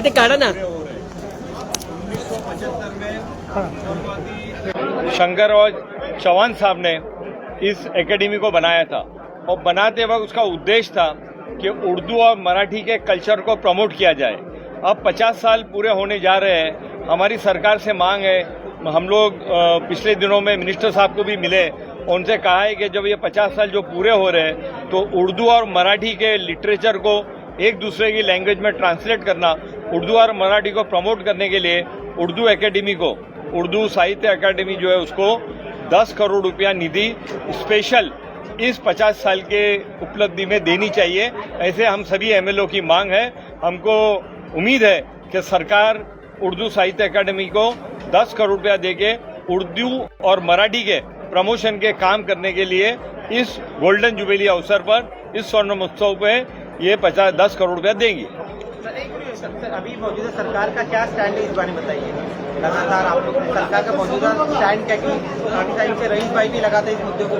ते काढा ना। शंकर और चौहान साहब ने इस एकेडमी को बनाया था और बनाते वक्त उसका उद्देश्य था कि उर्दू और मराठी के कल्चर को प्रमोट किया जाए। अब 50 साल पूरे होने जा रहे हैं। हमारी सरकार से मांग है, हम लोग पिछले दिनों में मिनिस्टर साहब को भी मिले, उनसे कहा है कि जब ये 50 साल जो पूरे हो रहे हैं तो उर्दू और मराठी के लिटरेचर को एक दूसरे की लैंग्वेज में ट्रांसलेट करना, उर्दू और मराठी को प्रमोट करने के लिए उर्दू एकेडमी को, उर्दू साहित्य अकादमी जो है उसको 10 करोड़ रुपया निधि स्पेशल इस 50 साल के उपलब्धि में देनी चाहिए। ऐसे हम सभी एमएलओ की मांग है। हमको उम्मीद है कि सरकार उर्दू साहित्य अकादमी को 10 करोड़ रुपया देके उर्दू और मराठी के प्रमोशन के काम करने के लिए इस गोल्डन जुबली अवसर पर, इस स्वर्ण महोत्सव पे ये 10 करोड़ रुपया देंगी। अभी मौजूदा सरकार का क्या स्टैंड है इस बारे में बताइए। लगातार आप लोग सरकार का मौजूदा स्टैंड क्या, कि काफी टाइम से रईस भाई भी लगातार इस मुद्दे को